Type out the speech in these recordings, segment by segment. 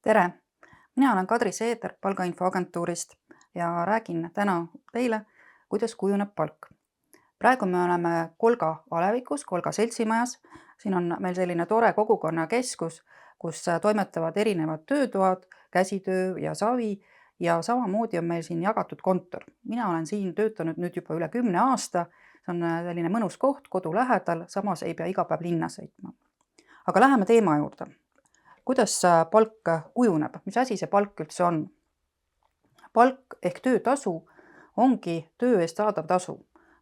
Tere! Mina olen Kadri Seeder Palgainfoagentuurist ja räägin täna teile, kuidas kujuneb palk. Praegu me oleme Kolga alevikus, Kolga seltsimajas. Siin on meil selline tore kogukonnakeskus, kus toimetavad erinevad töötoad, käsitöö ja savi ja samamoodi on meil siin jagatud kontor. Mina olen siin töötanud nüüd juba üle 10 aasta. See on selline mõnus koht kodu lähedal, samas ei pea iga päev linna sõitma. Aga läheme teema juurde. Kuidas palk kujuneb? Mis asi see palk üldse on? Palk ehk töötasu ongi töö eest saadav tasu,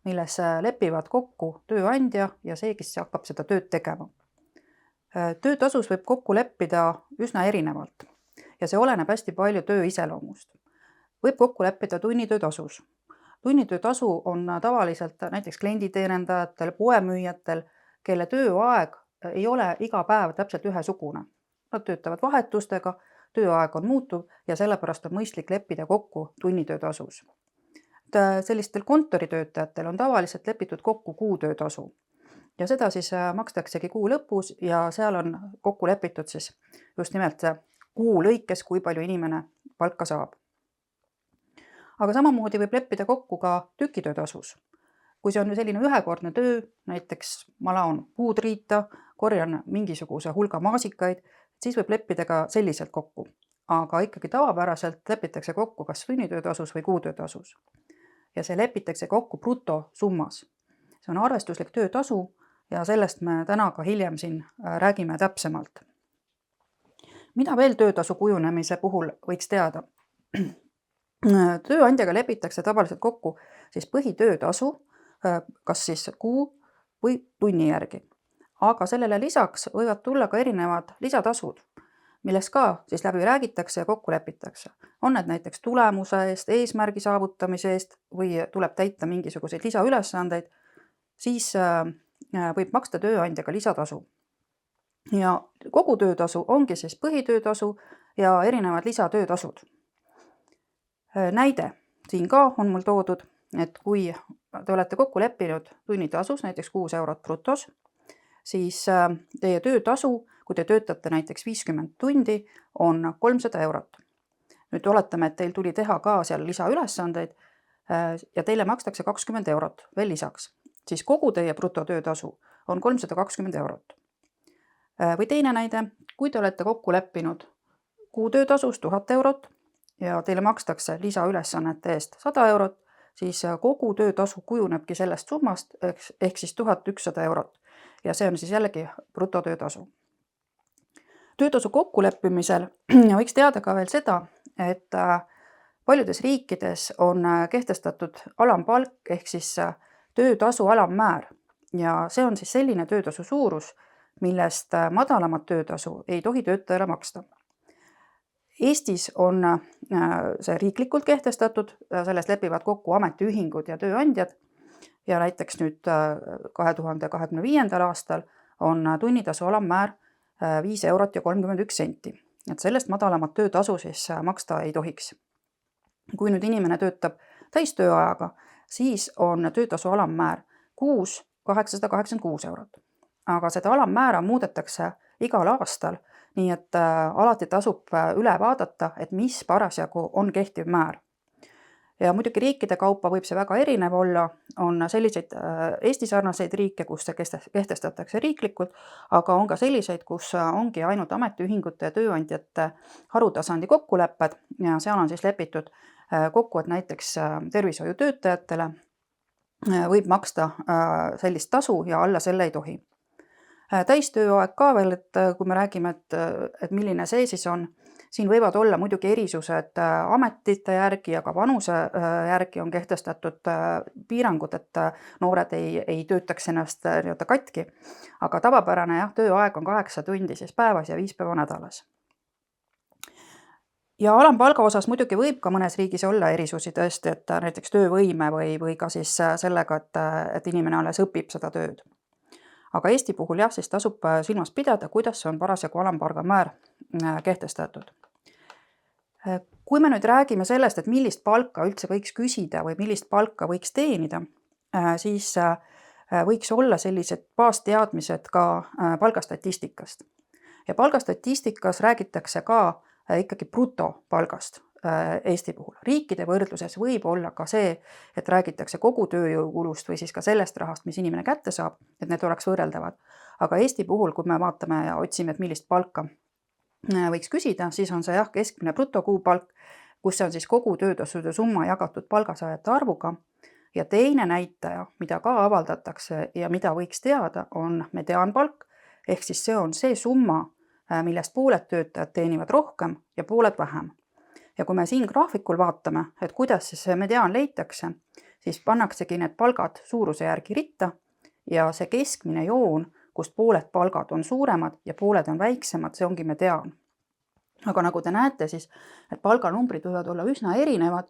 milles lepivad kokku tööandja ja see, kes hakkab seda tööd tegema. Töötasus võib kokku leppida üsna erinevalt ja see oleneb hästi palju töö iseloomust. Võib kokku leppida tunnitöötasus. Tunnitöötasu on tavaliselt näiteks klienditeenindajatel, poemüüjatel, kelle tööaeg ei ole iga päev täpselt ühesugune. Nad töötavad vahetustega, tööaeg on muutuv ja sellepärast on mõistlik leppida kokku tunnitöötasus. Sellistel kontoritöötajatel on tavaliselt lepitud kokku kuutöötasu ja seda siis makstaksegi kuu lõpus ja seal on kokku lepitud siis just nimelt kuu lõikes, kui palju inimene palka saab. Aga samamoodi võib leppida kokku ka tükitöötasus. Kui see on selline ühekordne töö, näiteks ma laon puud riita, korjan mingisuguse hulga maasikaid, siis võib leppida ka selliselt kokku. Aga ikkagi tavapäraselt lepitakse kokku kas tunnitöötasus või kuutöötasus. Ja see lepitakse kokku brutosummas. See on arvestuslik töötasu ja sellest me täna ka hiljem siin räägime täpsemalt. Mida veel töötasu kujunemise puhul võiks teada? Tööandjaga lepitakse tavaliselt kokku siis põhitöötasu, kas siis kuu või tunni järgi. Aga sellele lisaks võivad tulla ka erinevad lisatasud, millest ka siis läbi räägitakse ja kokku lepitakse. On need näiteks tulemuse eest, eesmärgi saavutamise eest või tuleb täita mingisuguseid lisaülesandeid, siis võib maksta tööandjaga lisatasu. Ja kogu töötasu ongi siis põhitöötasu ja erinevad lisatöötasud. Näide siin ka on mul toodud, et kui te olete kokku leppinud tunnitasus, näiteks 6 eurot brutos, siis teie töötasu, kui te töötate näiteks 50 tundi, on 300 eurot. Nüüd oletame, et teil tuli teha ka seal lisaülesandeid ja teile makstakse 20 eurot veel lisaks. Siis kogu teie brutotöötasu on 320 eurot. Või teine näide, kui te olete kokku leppinud kuutöötasus 1000 eurot ja teile makstakse lisaülesannete eest 100 eurot, siis kogu töötasu kujunebki sellest summast ehk siis 1100 eurot. Ja see on siis jällegi brutotöötasu. Töötasu kokkuleppimisel võiks teada ka veel seda, et paljudes riikides on kehtestatud alampalk ehk siis töötasu alammäär. Ja see on siis selline töötasu suurus, millest madalamat töötasu ei tohi töötajale maksta. Eestis on see riiklikult kehtestatud, sellest lepivad kokku ametiühingud ja tööandjad ja näiteks nüüd 2025. aastal on tunnitasu alammäär 5 eurot ja 31 senti. Et sellest madalamat töötasu siis maksta ei tohiks. Kui nüüd inimene töötab täistööajaga, siis on töötasu alammäär kuus 886 eurot. Aga seda alammäära muudetakse igal aastal, nii et alati tasub üle vaadata, et mis parasjagu on kehtiv määr. Ja muidugi riikide kaupa võib see väga erinev olla, on selliseid Eesti sarnaseid riike, kus see kehtestatakse riiklikult, aga on ka selliseid, kus ongi ainult ametiühingute ja tööandjate harutasandi kokkulepped ja seal on siis lepitud kokku, et näiteks tervishoiutöötajatele võib maksta sellist tasu ja alla selle ei tohi. Täistööaeg ka veel, et kui me räägime, et milline see siis on, siin võivad olla muidugi erisused ametite järgi ja ka vanuse järgi on kehtestatud piirangud, et noored ei töötaks ennast katki, aga tavapärane tööaeg on 8 tundi siis päevas ja 5 päeva nädalas. Ja alampalga osas muidugi võib ka mõnes riigis olla erisusi tõesti, et näiteks töövõime või ka siis sellega, et inimene alles õpib seda tööd. Aga Eesti puhul jah, siis tasub silmas pidada, kuidas on parasjagu alampalga määr kehtestatud. Kui me nüüd räägime sellest, et millist palka üldse võiks küsida või millist palka võiks teenida, siis võiks olla sellised baasteadmised ka palgastatistikast. Ja palgastatistikas räägitakse ka ikkagi brutopalgast Eesti puhul. Riikide võrdluses võib olla ka see, et räägitakse kogu tööjõukulust või siis ka sellest rahast, mis inimene kätte saab, et need oleks võrreldavad. Aga Eesti puhul, kui me vaatame ja otsime, et millist palka võiks küsida, siis on see keskmine brutokuupalk, kus see on siis kogu töötasude summa jagatud palgasaajate arvuga. Ja teine näitaja, mida ka avaldatakse ja mida võiks teada, on mediaanpalk, ehk siis see on see summa, millest pooled töötajad teenivad rohkem ja pooled vähem. Ja kui me siin graafikul vaatame, et kuidas siis see mediaan leitakse, siis pannaksegi need palgad suuruse järgi ritta ja see keskmine joon, kust pooled palgad on suuremad ja pooled on väiksemad, see ongi mediaan. Aga nagu te näete, siis need palganumbrid võivad olla üsna erinevad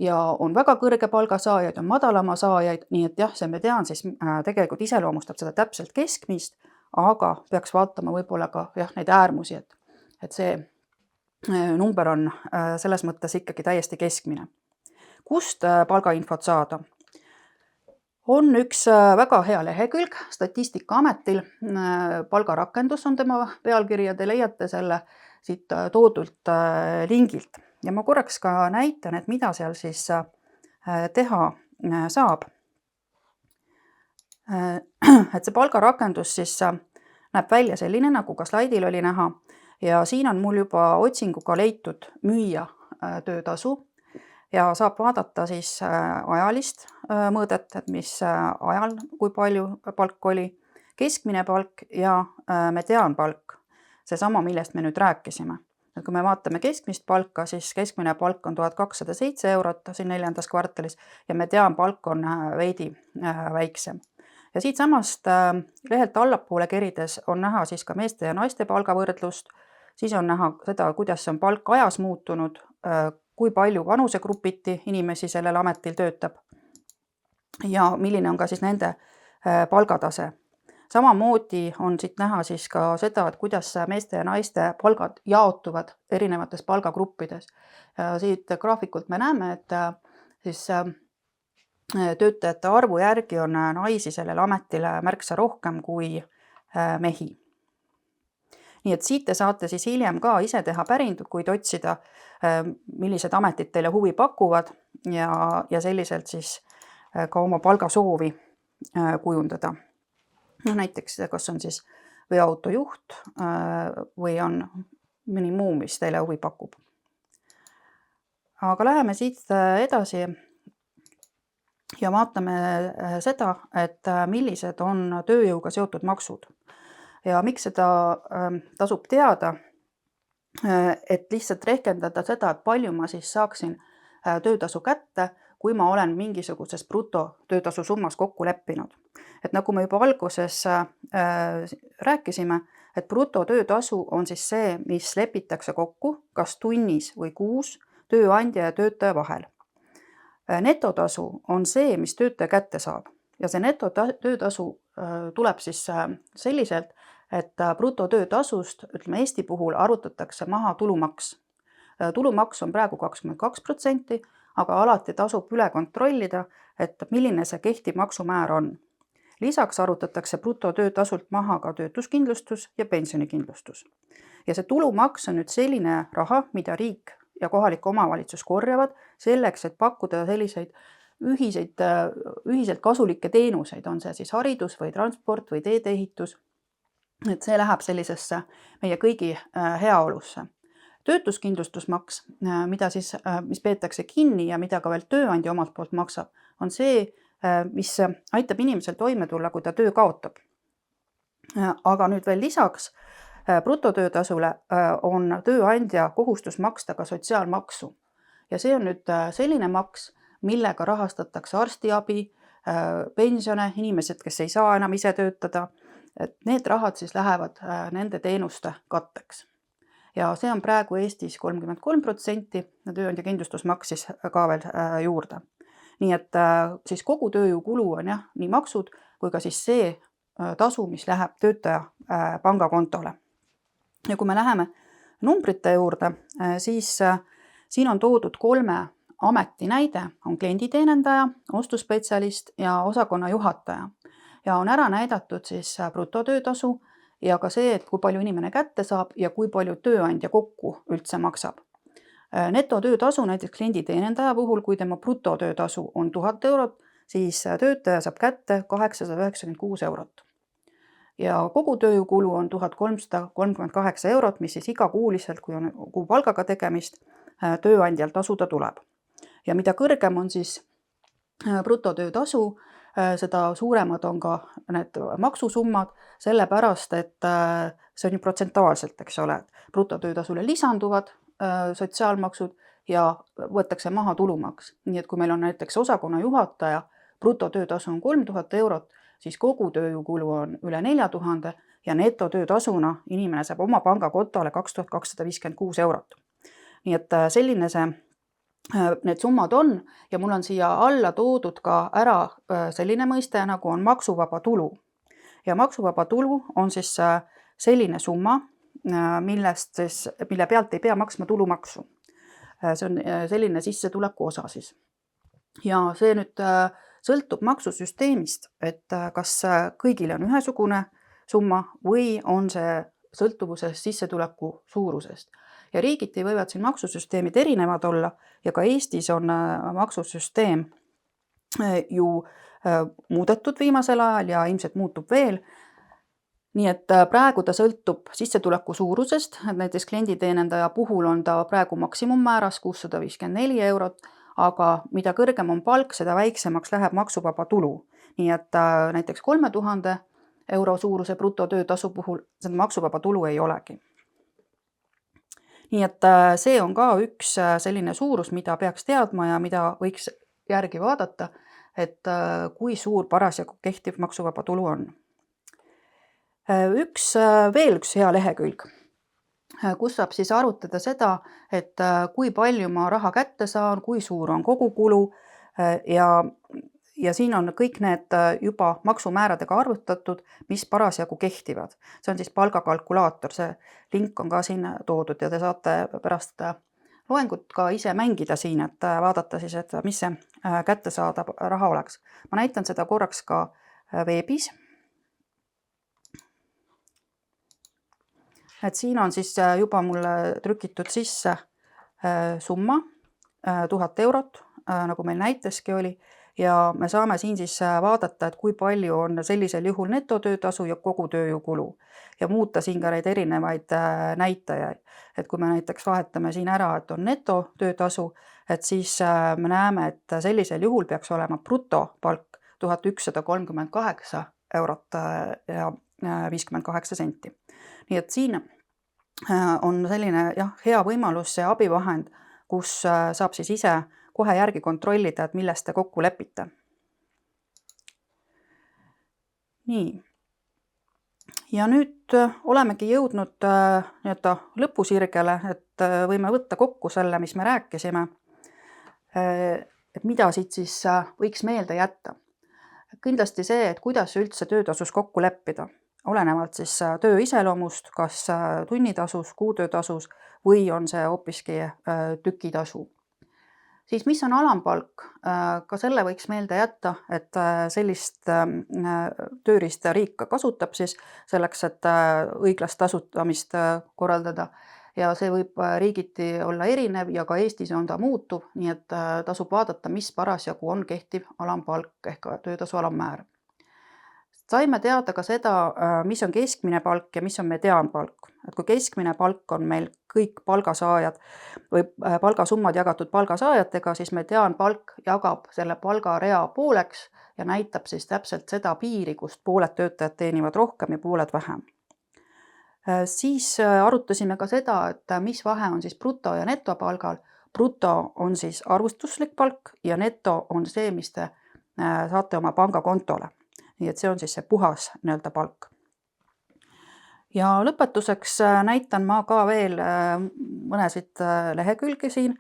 ja on väga kõrge palgasaajaid, on madalama saajaid, nii et see mediaan siis tegelikult iseloomustab seda täpselt keskmist, aga peaks vaatama võib-olla ka neid äärmusi, et see number on selles mõttes ikkagi täiesti keskmine. Kust palgainfot saada? On üks väga hea lehekülg Statistikaametil, palgarakendus on tema pealkiri ja te leiate selle siit toodult lingilt. Ja ma korraks ka näitan, et mida seal siis teha saab. Et see palgarakendus siis näeb välja selline, nagu ka slaidil oli näha. Ja siin on mul juba otsinguga leitud müüja töötasu ja saab vaadata siis ajalist mõõdet, et mis ajal, kui palju palk oli, keskmine palk ja mediaanpalk, seesama, millest me nüüd rääkisime. Et kui me vaatame keskmist palka, siis keskmine palk on 1207 eurot siin 4. kvartalis ja mediaanpalk on veidi väiksem. Ja siit samast lehelt allapoole kerides on näha siis ka meeste ja naiste palgavõrdlust, siis on näha seda, kuidas on palk ajas muutunud, kui palju vanusegrupiti inimesi sellel ametil töötab ja milline on ka siis nende palgatase. Samamoodi on siit näha siis ka seda, et kuidas meeste ja naiste palgad jaotuvad erinevates palgagruppides. Siit graafikult me näeme, et siis töötajate arvu järgi on naisi sellel ametile märksa rohkem kui mehi. Nii et siit te saate siis hiljem ka ise teha päringuid otsida, millised ametid teile huvi pakuvad ja selliselt siis ka oma palgasoovi kujundada. Näiteks, kas on siis veoautojuht või on mõni muu, mis teile huvi pakub. Aga läheme siit edasi ja vaatame seda, et millised on tööjõuga seotud maksud. Ja miks seda tasub teada, et lihtsalt rehkendada seda, et palju ma siis saaksin töötasu kätte, kui ma olen mingisuguses brutotöötasu summas kokku leppinud. Et nagu me juba alguses rääkisime, et brutotöötasu on siis see, mis lepitakse kokku kas tunnis või kuus tööandja ja töötaja vahel. Netotasu on see, mis töötaja kätte saab ja see netotöötasu tuleb siis selliselt, et brutotöötasust, ütleme Eesti puhul, arvutatakse maha tulumaks. Tulumaks on praegu 22%, aga alati tasub üle kontrollida, et milline see kehtiv maksumäär on. Lisaks arvutatakse brutotöötasult maha ka töötuskindlustus ja pensionikindlustus. Ja see tulumaks on nüüd selline raha, mida riik ja kohalik omavalitsus korjavad selleks, et pakkuda selliseid ühiselt kasulikke teenuseid, on see siis haridus või transport või teedeehitus. Et see läheb sellisesse meie kõigi heaolusse. Töötuskindlustusmaks, mis peetakse kinni ja mida ka veel tööandja omalt poolt maksab, on see, mis aitab inimesel toime tulla, kui ta töö kaotab. Aga nüüd veel lisaks brutotöötasule on tööandja kohustus maksta ka sotsiaalmaksu. Ja see on nüüd selline maks, millega rahastatakse arstiabi, pensione, inimesed, kes ei saa enam ise töötada, et need rahad siis lähevad nende teenuste katteks. Ja see on praegu Eestis 33% ja tööandja kindlustusmaks siis ka veel juurde. Nii et siis kogu tööjõukulu on nii maksud kui ka siis see tasu, mis läheb töötaja pangakontole. Ja kui me läheme numbrite juurde, siis siin on toodud 3 ameti näide, on klienditeenendaja, ostuspetsialist ja osakonna juhataja. Ja on ära näidatud siis brutotöötasu ja ka see, et kui palju inimene kätte saab ja kui palju tööandja kokku üldse maksab. Netotöötasu näiteks klienditeenindaja puhul, kui tema brutotöötasu on 1000 eurot, siis töötaja saab kätte 896 eurot. Ja kogu tööjõukulu on 1338 eurot, mis siis igakuuliselt, kui on kuupalgaga tegemist, tööandjal tasuda tuleb. Ja mida kõrgem on siis brutotöötasu, seda suuremad on ka need maksusummad, sellepärast et see on ju protsentuaalselt, eks ole, et brutotöötasule lisanduvad sotsiaalmaksud ja võetakse maha tulumaks. Nii et kui meil on näiteks osakonna juhataja, brutotöötasu on 3000 eurot, siis kogu tööjõukulu on üle 4000 ja netotöötasuna inimene saab oma pangakontole 2256 eurot. Nii et selline need summad on ja mul on siia alla toodud ka ära selline mõiste, nagu on maksuvaba tulu. Ja maksuvaba tulu on siis selline summa, mille pealt ei pea maksma tulumaksu. See on selline sissetuleku osa siis. Ja see nüüd sõltub maksusüsteemist, et kas kõigil on ühesugune summa või on see sõltuvuses sissetuleku suurusest. Ja riigiti võivad siin maksusüsteemid erinevad olla ja ka Eestis on maksusüsteem ju muudetud viimasel ajal ja ilmselt muutub veel. Nii et praegu ta sõltub sissetuleku suurusest, et näiteks klienditeenindaja puhul on ta praegu maksimummääras 654 eurot, aga mida kõrgem on palk, seda väiksemaks läheb maksuvaba tulu. Nii et näiteks 3000 euro suuruse brutotöötasu puhul seda maksuvaba tulu ei olegi. Nii et see on ka üks selline suurus, mida peaks teadma ja mida võiks järgi vaadata, et kui suur parasjagu kehtiv maksuvaba tulu on. Veel üks hea lehekülg, kus saab siis arutada seda, et kui palju ma raha kätte saan, kui suur on kogukulu ja siin on kõik need juba maksumääradega arvutatud, mis parasjagu kehtivad. See on siis palgakalkulaator, see link on ka siin toodud ja te saate pärast loengut ka ise mängida siin, et vaadata siis, et mis see kättesaadav raha oleks. Ma näitan seda korraks ka veebis. Et siin on siis juba mulle trükitud sisse summa 1000 eurot, nagu meil näiteski oli, ja me saame siin siis vaadata, et kui palju on sellisel juhul netotöötasu ja kogu tööjõukulu ja muuta siin ka neid erinevaid näitajaid. Et kui me näiteks vahetame siin ära, et on netotöötasu, et siis me näeme, et sellisel juhul peaks olema brutopalk 1138 eurot ja 58 senti. Nii et siin on selline hea võimalus see abivahend, kus saab siis ise kohe järgi kontrollida, et millest te kokku lepite. Nii. Ja nüüd olemegi jõudnud lõpusirgele, et võime võtta kokku selle, mis me rääkisime, et mida siit siis võiks meelde jätta. Kindlasti see, et kuidas üldse töötasus kokku leppida, olenevalt siis töö iseloomust, kas tunnitasus, kuutöötasus või on see hoopiski tükitasu. Siis mis on alampalk? Ka selle võiks meelde jätta, et sellist tööriista riik kasutab siis selleks, et õiglast tasutamist korraldada. Ja see võib riigiti olla erinev ja ka Eestis on ta muutuv, nii et tasub vaadata, mis parasjagu on kehtiv alampalk ehk töötasu alammäär. Saime teada ka seda, mis on keskmine palk ja mis on mediaanpalk. Et kui keskmine palk on meil kõik palgasaajad või palgasummad jagatud palgasaajatega, siis mediaanpalk jagab selle palgarea pooleks ja näitab siis täpselt seda piiri, kust pooled töötajad teenivad rohkem ja pooled vähem. Siis arutasime ka seda, et mis vahe on siis bruto- ja netopalgal. Bruto on siis arvustuslik palk ja neto on see, mis te saate oma pangakontole. Nii et see on siis see puhas palk. Ja lõpetuseks näitan ma ka veel mõnesid lehekülgi siin,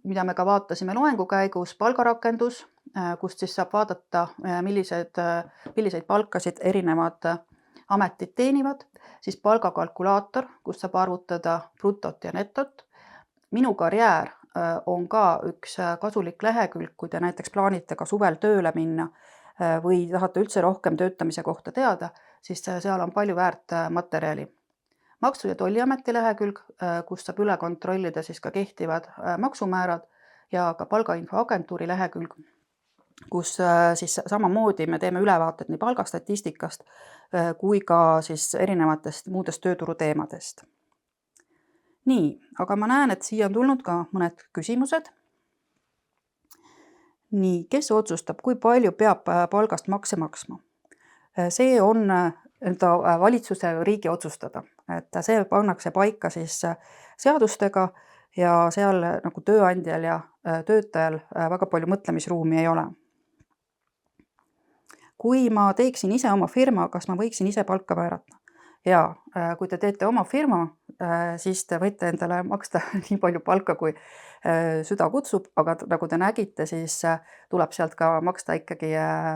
mida me ka vaatasime loengu käigus, palgarakendus, kust siis saab vaadata, milliseid palkasid erinevad ametid teenivad, siis palgakalkulaator, kus saab arvutada brutot ja netot. Minu karjäär on ka üks kasulik lehekülg, kui te näiteks plaanite ka suvel tööle minna või tahate üldse rohkem töötamise kohta teada, siis seal on palju väärt materjali. Maksu- ja Tolliameti lehekülg, kus saab üle kontrollida siis ka kehtivad maksumäärad ja ka Palgainfoagentuuri lehekülg, kus siis samamoodi me teeme ülevaated nii palgastatistikast kui ka siis erinevatest muudest tööturu teemadest. Nii, aga ma näen, et siia on tulnud ka mõned küsimused. Nii, kes otsustab, kui palju peab palgast makse maksma? See on valitsuse või riigi otsustada, et see pannakse paika siis seadustega ja seal nagu tööandjal ja töötajal väga palju mõtlemisruumi ei ole. Kui ma teeksin ise oma firma, kas ma võiksin ise palka määrata? Jaa, kui te teete oma firma, siis te võite endale maksta nii palju palka, kui süda kutsub, aga nagu te nägite, siis tuleb sealt ka maksta ikkagi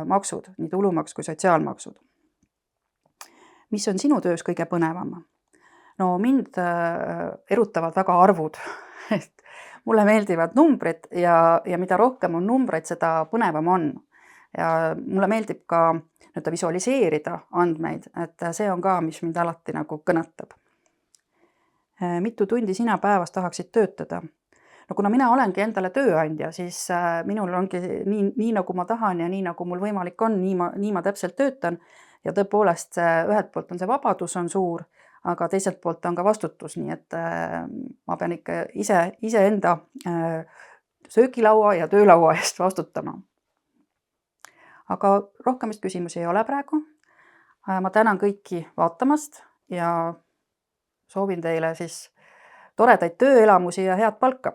maksud, nii tulumaks kui sotsiaalmaksud. Mis on sinu töös kõige põnevam? No mind erutavad väga arvud, et mulle meeldivad numbrid ja mida rohkem on numbreid, seda põnevam on. Ja mulle meeldib ka visualiseerida andmeid, et see on ka, mis mind alati nagu kõnetab. Mitu tundi sina päevas tahaksid töötada? No kuna mina olengi endale tööandja, siis minul ongi nii nagu ma tahan ja nii nagu mul võimalik on, nii ma täpselt töötan. Ja tõepoolest ühelt poolt on see vabadus on suur, aga teiselt poolt on ka vastutus, nii et ma pean ikka iseenda söögilaua ja töölaua eest vastutama. Aga rohkemist küsimusi ei ole praegu. Ma tänan kõiki vaatamast ja soovin teile siis toredaid tööelamusi ja head palka.